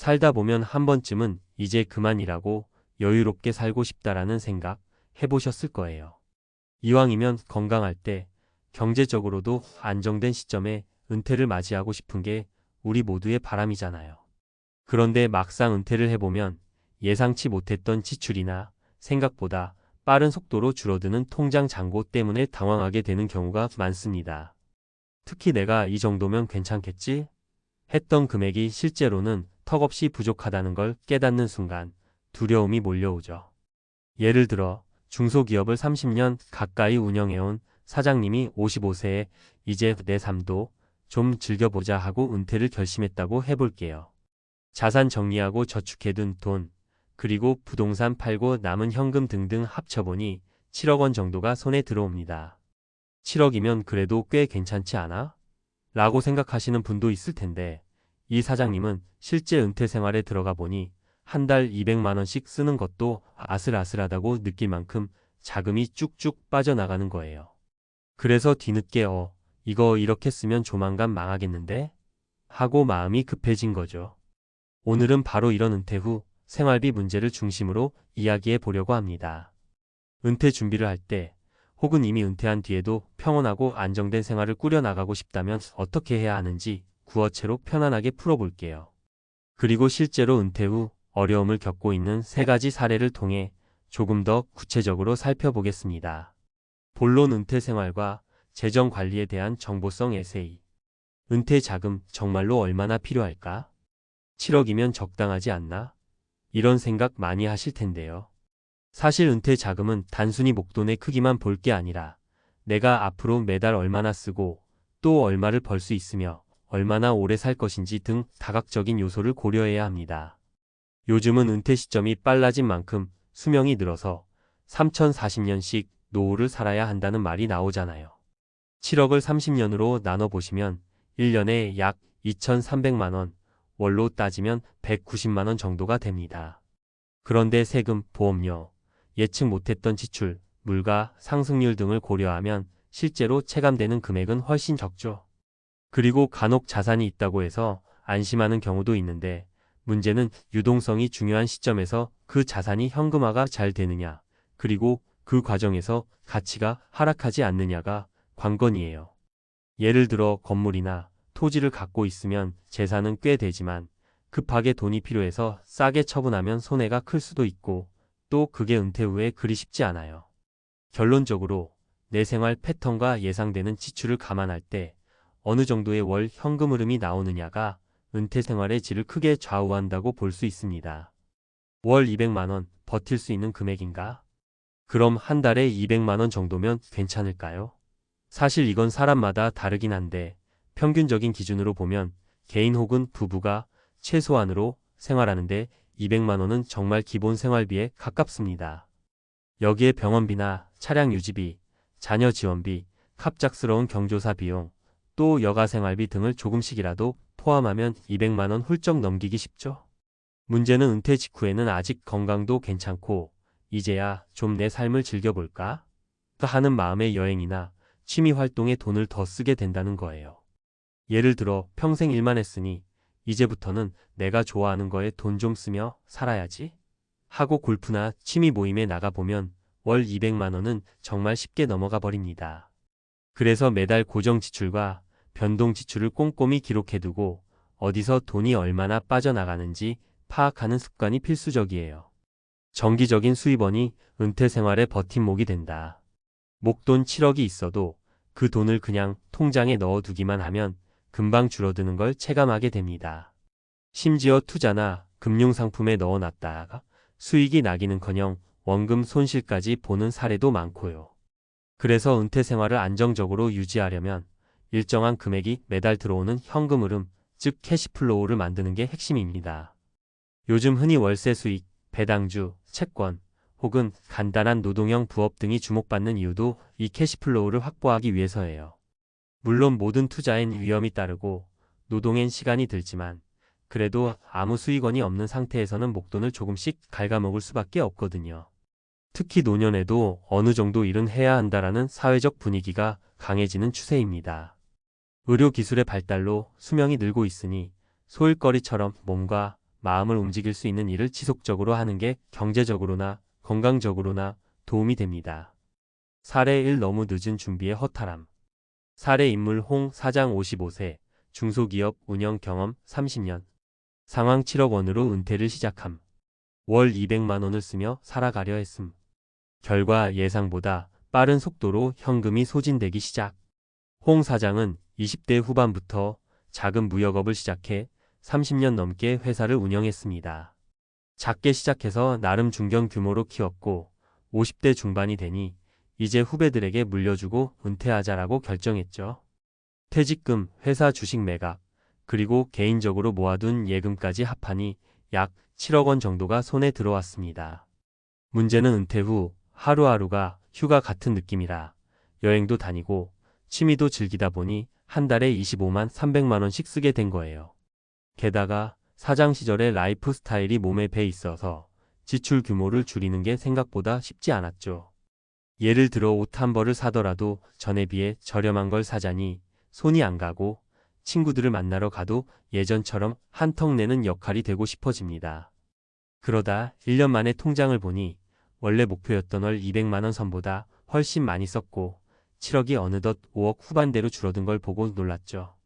살다 보면 한 번쯤은 이제 그만 일하고 여유롭게 살고 싶다라는 생각 해보셨을 거예요. 이왕이면 건강할 때 경제적으로도 안정된 시점에 은퇴를 맞이하고 싶은 게 우리 모두의 바람이잖아요. 그런데 막상 은퇴를 해보면 예상치 못했던 지출이나 생각보다 빠른 속도로 줄어드는 통장 잔고 때문에 당황하게 되는 경우가 많습니다. 특히 내가 이 정도면 괜찮겠지? 했던 금액이 실제로는 턱없이 부족하다는 걸 깨닫는 순간 두려움이 몰려오죠. 예를 들어 중소기업을 30년 가까이 운영해온 사장님이 55세에 이제 내 삶도 좀 즐겨보자 하고 은퇴를 결심했다고 해볼게요. 자산 정리하고 저축해둔 돈, 그리고 부동산 팔고 남은 현금 등등 합쳐보니 7억 원 정도가 손에 들어옵니다. 7억이면 그래도 꽤 괜찮지 않아? 라고 생각하시는 분도 있을 텐데 이 사장님은 실제 은퇴 생활에 들어가 보니 한 달 200만 원씩 쓰는 것도 아슬아슬하다고 느낄 만큼 자금이 쭉쭉 빠져나가는 거예요. 그래서 뒤늦게 이거 이렇게 쓰면 조만간 망하겠는데? 하고 마음이 급해진 거죠. 오늘은 바로 이런 은퇴 후 생활비 문제를 중심으로 이야기해 보려고 합니다. 은퇴 준비를 할 때 혹은 이미 은퇴한 뒤에도 평온하고 안정된 생활을 꾸려나가고 싶다면 어떻게 해야 하는지 구어체로 편안하게 풀어볼게요. 그리고 실제로 은퇴 후 어려움을 겪고 있는 3가지 사례를 통해 조금 더 구체적으로 살펴보겠습니다. 본론 은퇴 생활과 재정 관리에 대한 정보성 에세이. 은퇴 자금 정말로 얼마나 필요할까? 7억이면 적당하지 않나? 이런 생각 많이 하실 텐데요. 사실 은퇴 자금은 단순히 목돈의 크기만 볼 게 아니라 내가 앞으로 매달 얼마나 쓰고 또 얼마를 벌 수 있으며 얼마나 오래 살 것인지 등 다각적인 요소를 고려해야 합니다. 요즘은 은퇴 시점이 빨라진 만큼 수명이 늘어서 3040년씩 노후를 살아야 한다는 말이 나오잖아요. 7억을 30년으로 나눠보시면 1년에 약 2300만 원, 월로 따지면 190만 원 정도가 됩니다. 그런데 세금, 보험료, 예측 못했던 지출, 물가, 상승률 등을 고려하면 실제로 체감되는 금액은 훨씬 적죠. 그리고 간혹 자산이 있다고 해서 안심하는 경우도 있는데 문제는 유동성이 중요한 시점에서 그 자산이 현금화가 잘 되느냐, 그리고 그 과정에서 가치가 하락하지 않느냐가 관건이에요. 예를 들어 건물이나 토지를 갖고 있으면 재산은 꽤 되지만 급하게 돈이 필요해서 싸게 처분하면 손해가 클 수도 있고 또 그게 은퇴 후에 그리 쉽지 않아요. 결론적으로 내 생활 패턴과 예상되는 지출을 감안할 때 어느 정도의 월 현금 흐름이 나오느냐가 은퇴 생활의 질을 크게 좌우한다고 볼 수 있습니다. 월 200만 원 버틸 수 있는 금액인가? 그럼 한 달에 200만 원 정도면 괜찮을까요? 사실 이건 사람마다 다르긴 한데 평균적인 기준으로 보면 개인 혹은 부부가 최소한으로 생활하는데 200만 원은 정말 기본 생활비에 가깝습니다. 여기에 병원비나 차량 유지비, 자녀 지원비, 갑작스러운 경조사 비용, 또 여가 생활비 등을 조금씩이라도 포함하면 200만 원 훌쩍 넘기기 쉽죠. 문제는 은퇴 직후에는 아직 건강도 괜찮고 이제야 좀 내 삶을 즐겨볼까? 하는 마음의 여행이나 취미 활동에 돈을 더 쓰게 된다는 거예요. 예를 들어 평생 일만 했으니 이제부터는 내가 좋아하는 거에 돈 좀 쓰며 살아야지 하고 골프나 취미 모임에 나가보면 월 200만 원은 정말 쉽게 넘어가 버립니다. 그래서 매달 고정 지출과 변동 지출을 꼼꼼히 기록해두고 어디서 돈이 얼마나 빠져나가는지 파악하는 습관이 필수적이에요. 정기적인 수입원이 은퇴 생활의 버팀목이 된다. 목돈 7억이 있어도 그 돈을 그냥 통장에 넣어두기만 하면 금방 줄어드는 걸 체감하게 됩니다. 심지어 투자나 금융상품에 넣어놨다가 수익이 나기는커녕 원금 손실까지 보는 사례도 많고요. 그래서 은퇴 생활을 안정적으로 유지하려면 일정한 금액이 매달 들어오는 현금 흐름, 즉 캐시플로우를 만드는 게 핵심입니다. 요즘 흔히 월세 수익, 배당주, 채권, 혹은 간단한 노동형 부업 등이 주목받는 이유도 이 캐시플로우를 확보하기 위해서예요. 물론 모든 투자엔 위험이 따르고 노동엔 시간이 들지만 그래도 아무 수익원이 없는 상태에서는 목돈을 조금씩 갉아먹을 수밖에 없거든요. 특히 노년에도 어느 정도 일은 해야 한다라는 사회적 분위기가 강해지는 추세입니다. 의료기술의 발달로 수명이 늘고 있으니 소일거리처럼 몸과 마음을 움직일 수 있는 일을 지속적으로 하는 게 경제적으로나 건강적으로나 도움이 됩니다. 사례 1. 너무 늦은 준비의 허탈함. 사례 인물 홍 사장 55세, 중소기업 운영 경험 30년. 상황 7억 원으로 은퇴를 시작함. 월 200만 원을 쓰며 살아가려 했음. 결과 예상보다 빠른 속도로 현금이 소진되기 시작. 홍 사장은 20대 후반부터 작은 무역업을 시작해 30년 넘게 회사를 운영했습니다. 작게 시작해서 나름 중견 규모로 키웠고 50대 중반이 되니 이제 후배들에게 물려주고 은퇴하자라고 결정했죠. 퇴직금, 회사 주식 매각, 그리고 개인적으로 모아둔 예금까지 합하니 약 7억 원 정도가 손에 들어왔습니다. 문제는 은퇴 후 하루하루가 휴가 같은 느낌이라 여행도 다니고 취미도 즐기다 보니 한 달에 25만 300만 원씩 쓰게 된 거예요. 게다가 사장 시절의 라이프 스타일이 몸에 배 있어서 지출 규모를 줄이는 게 생각보다 쉽지 않았죠. 예를 들어 옷 한 벌을 사더라도 전에 비해 저렴한 걸 사자니 손이 안 가고 친구들을 만나러 가도 예전처럼 한턱 내는 역할이 되고 싶어집니다. 그러다 1년 만에 통장을 보니 원래 목표였던 월 200만 원 선보다 훨씬 많이 썼고 7억이 어느덧 5억 후반대로 줄어든 걸 보고 놀랐죠.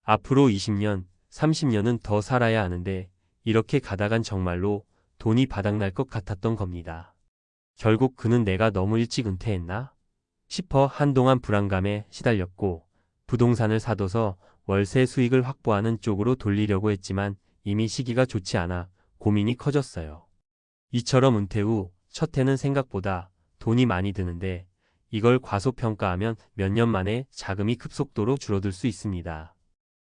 앞으로 20년, 30년은 더 살아야 하는데 이렇게 가다간 정말로 돈이 바닥날 것 같았던 겁니다. 결국 그는 내가 너무 일찍 은퇴했나 싶어 한동안 불안감에 시달렸고 부동산을 사둬서 월세 수익을 확보하는 쪽으로 돌리려고 했지만 이미 시기가 좋지 않아 고민이 커졌어요. 이처럼 은퇴 후 첫 해는 생각보다 돈이 많이 드는데 이걸 과소평가하면 몇 년 만에 자금이 급속도로 줄어들 수 있습니다.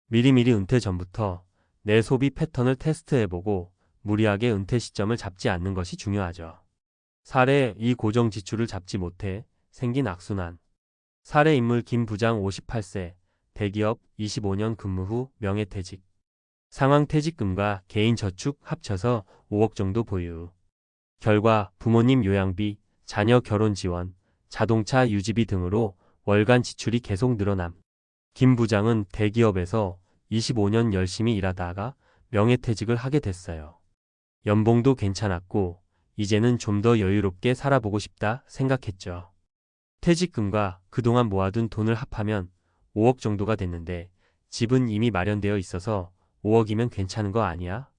미리미리 은퇴 전부터 내 소비 패턴을 테스트해보고 무리하게 은퇴 시점을 잡지 않는 것이 중요하죠. 사례 2. 고정 지출을 잡지 못해 생긴 악순환. 사례 인물 김 부장 58세, 대기업 25년 근무 후 명예퇴직. 상황 퇴직금과 개인 저축 합쳐서 5억 정도 보유. 결과 부모님 요양비, 자녀 결혼 지원, 자동차 유지비 등으로 월간 지출이 계속 늘어남. 김 부장은 대기업에서 25년 열심히 일하다가 명예퇴직을 하게 됐어요. 연봉도 괜찮았고 이제는 좀 더 여유롭게 살아보고 싶다 생각했죠. 퇴직금과 그동안 모아둔 돈을 합하면 5억 정도가 됐는데 집은 이미 마련되어 있어서 5억이면 괜찮은 거 아니야?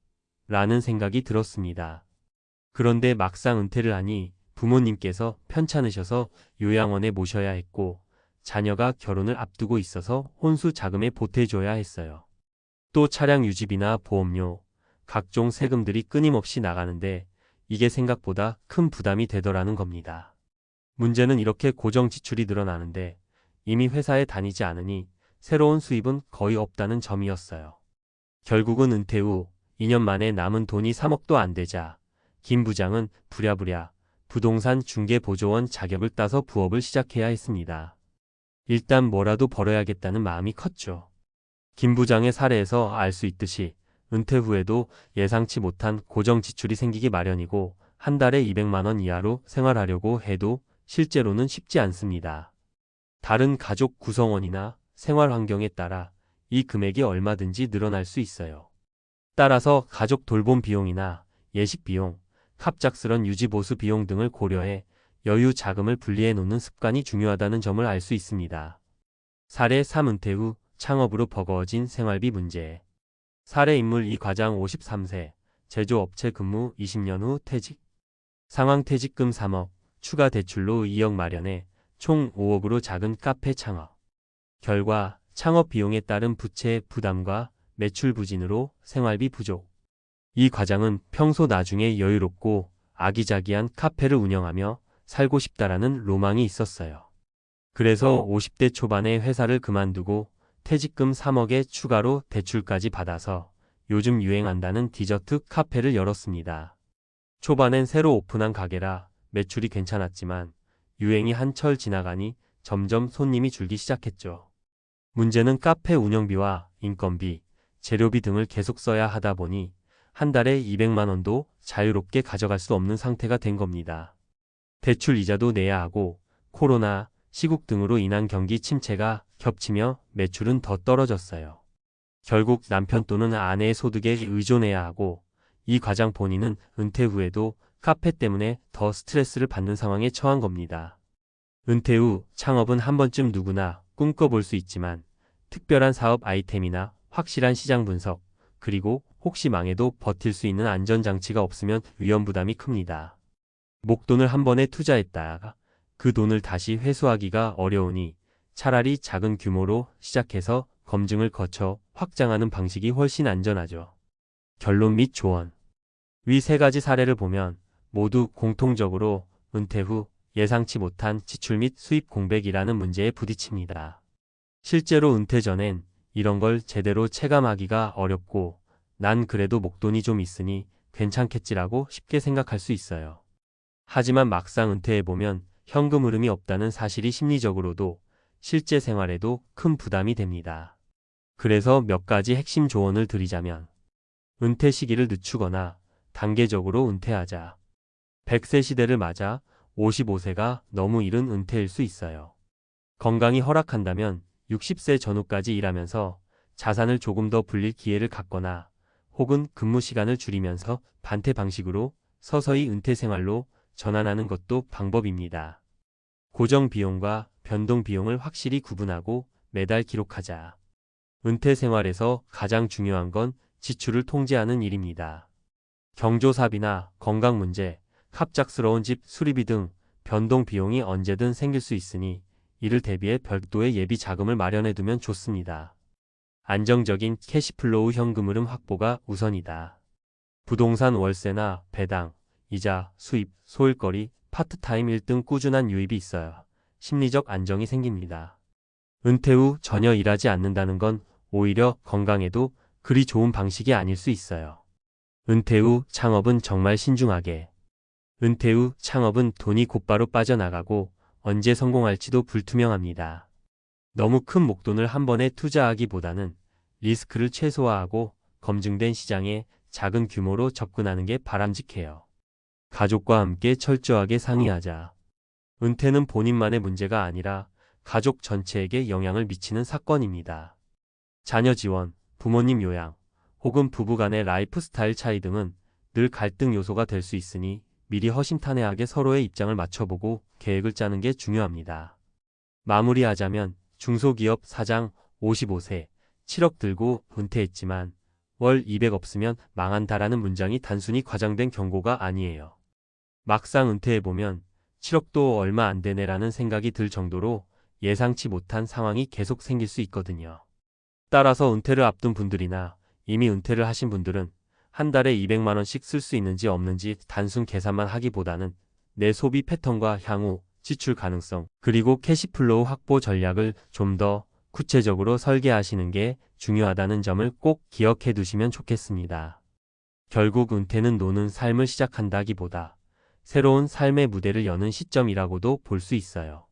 라는 생각이 들었습니다. 그런데 막상 은퇴를 하니 부모님께서 편찮으셔서 요양원에 모셔야 했고 자녀가 결혼을 앞두고 있어서 혼수 자금에 보태줘야 했어요. 또 차량 유지비나 보험료, 각종 세금들이 끊임없이 나가는데 이게 생각보다 큰 부담이 되더라는 겁니다. 문제는 이렇게 고정 지출이 늘어나는데 이미 회사에 다니지 않으니 새로운 수입은 거의 없다는 점이었어요. 결국은 은퇴 후 2년 만에 남은 돈이 3억도 안 되자 김 부장은 부랴부랴 부동산 중개보조원 자격을 따서 부업을 시작해야 했습니다. 일단 뭐라도 벌어야겠다는 마음이 컸죠. 김 부장의 사례에서 알 수 있듯이 은퇴 후에도 예상치 못한 고정 지출이 생기기 마련이고 한 달에 200만 원 이하로 생활하려고 해도 실제로는 쉽지 않습니다. 다른 가족 구성원이나 생활 환경에 따라 이 금액이 얼마든지 늘어날 수 있어요. 따라서 가족 돌봄 비용이나 예식 비용, 갑작스런 유지보수 비용 등을 고려해 여유 자금을 분리해 놓는 습관이 중요하다는 점을 알 수 있습니다. 사례 3. 은퇴 후 창업으로 버거워진 생활비 문제. 사례 인물 이 과장 53세, 제조업체 근무 20년 후 퇴직. 상황 퇴직금 3억, 추가 대출로 2억 마련해 총 5억으로 작은 카페 창업. 결과 창업 비용에 따른 부채 부담과 매출 부진으로 생활비 부족. 이 과장은 평소 나중에 여유롭고 아기자기한 카페를 운영하며 살고 싶다라는 로망이 있었어요. 그래서 50대 초반에 회사를 그만두고 퇴직금 3억에 추가로 대출까지 받아서 요즘 유행한다는 디저트 카페를 열었습니다. 초반엔 새로 오픈한 가게라 매출이 괜찮았지만 유행이 한철 지나가니 점점 손님이 줄기 시작했죠. 문제는 카페 운영비와 인건비, 재료비 등을 계속 써야 하다 보니 한 달에 200만 원도 자유롭게 가져갈 수 없는 상태가 된 겁니다. 대출 이자도 내야 하고 코로나, 시국 등으로 인한 경기 침체가 겹치며 매출은 더 떨어졌어요. 결국 남편 또는 아내의 소득에 의존해야 하고 이 과장 본인은 은퇴 후에도 카페 때문에 더 스트레스를 받는 상황에 처한 겁니다. 은퇴 후 창업은 한 번쯤 누구나 꿈꿔볼 수 있지만 특별한 사업 아이템이나 확실한 시장 분석, 그리고 혹시 망해도 버틸 수 있는 안전장치가 없으면 위험 부담이 큽니다. 목돈을 한 번에 투자했다가 그 돈을 다시 회수하기가 어려우니 차라리 작은 규모로 시작해서 검증을 거쳐 확장하는 방식이 훨씬 안전하죠. 결론 및 조언. 위 세 가지 사례를 보면 모두 공통적으로 은퇴 후 예상치 못한 지출 및 수입 공백이라는 문제에 부딪힙니다. 실제로 은퇴 전엔 이런 걸 제대로 체감하기가 어렵고 난 그래도 목돈이 좀 있으니 괜찮겠지라고 쉽게 생각할 수 있어요. 하지만 막상 은퇴해보면 현금 흐름이 없다는 사실이 심리적으로도 실제 생활에도 큰 부담이 됩니다. 그래서 몇 가지 핵심 조언을 드리자면 은퇴 시기를 늦추거나 단계적으로 은퇴하자. 100세 시대를 맞아 55세가 너무 이른 은퇴일 수 있어요. 건강이 허락한다면 60세 전후까지 일하면서 자산을 조금 더 불릴 기회를 갖거나 혹은 근무 시간을 줄이면서 반태 방식으로 서서히 은퇴 생활로 전환하는 것도 방법입니다. 고정 비용과 변동 비용을 확실히 구분하고 매달 기록하자. 은퇴 생활에서 가장 중요한 건 지출을 통제하는 일입니다. 경조사비나 건강 문제, 갑작스러운 집 수리비 등 변동 비용이 언제든 생길 수 있으니 이를 대비해 별도의 예비 자금을 마련해두면 좋습니다. 안정적인 캐시플로우 현금 흐름 확보가 우선이다. 부동산 월세나 배당, 이자, 수입, 소일거리, 파트타임 일 등 꾸준한 유입이 있어야 심리적 안정이 생깁니다. 은퇴 후 전혀 일하지 않는다는 건 오히려 건강에도 그리 좋은 방식이 아닐 수 있어요. 은퇴 후 창업은 정말 신중하게. 은퇴 후 창업은 돈이 곧바로 빠져나가고 언제 성공할지도 불투명합니다. 너무 큰 목돈을 한 번에 투자하기보다는 리스크를 최소화하고 검증된 시장에 작은 규모로 접근하는 게 바람직해요. 가족과 함께 철저하게 상의하자. 은퇴는 본인만의 문제가 아니라 가족 전체에게 영향을 미치는 사건입니다. 자녀 지원, 부모님 요양, 혹은 부부 간의 라이프 스타일 차이 등은 늘 갈등 요소가 될 수 있으니 미리 허심탄회하게 서로의 입장을 맞춰보고 계획을 짜는 게 중요합니다. 마무리하자면 중소기업 사장 55세, 7억 들고 은퇴했지만 월 200 없으면 망한다라는 문장이 단순히 과장된 경고가 아니에요. 막상 은퇴해보면 7억도 얼마 안 되네라는 생각이 들 정도로 예상치 못한 상황이 계속 생길 수 있거든요. 따라서 은퇴를 앞둔 분들이나 이미 은퇴를 하신 분들은 한 달에 200만 원씩 쓸 수 있는지 없는지 단순 계산만 하기보다는 내 소비 패턴과 향후 지출 가능성, 그리고 캐시플로우 확보 전략을 좀 더 구체적으로 설계하시는 게 중요하다는 점을 꼭 기억해 두시면 좋겠습니다. 결국 은퇴는 노는 삶을 시작한다기보다 새로운 삶의 무대를 여는 시점이라고도 볼 수 있어요.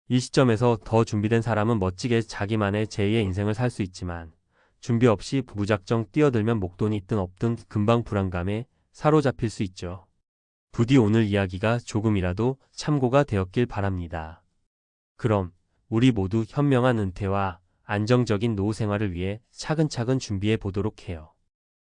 이 시점에서 더 준비된 사람은 멋지게 자기만의 제2의 인생을 살 수 있지만 준비 없이 무작정 뛰어들면 목돈이 있든 없든 금방 불안감에 사로잡힐 수 있죠. 부디 오늘 이야기가 조금이라도 참고가 되었길 바랍니다. 그럼 우리 모두 현명한 은퇴와 안정적인 노후 생활을 위해 차근차근 준비해 보도록 해요.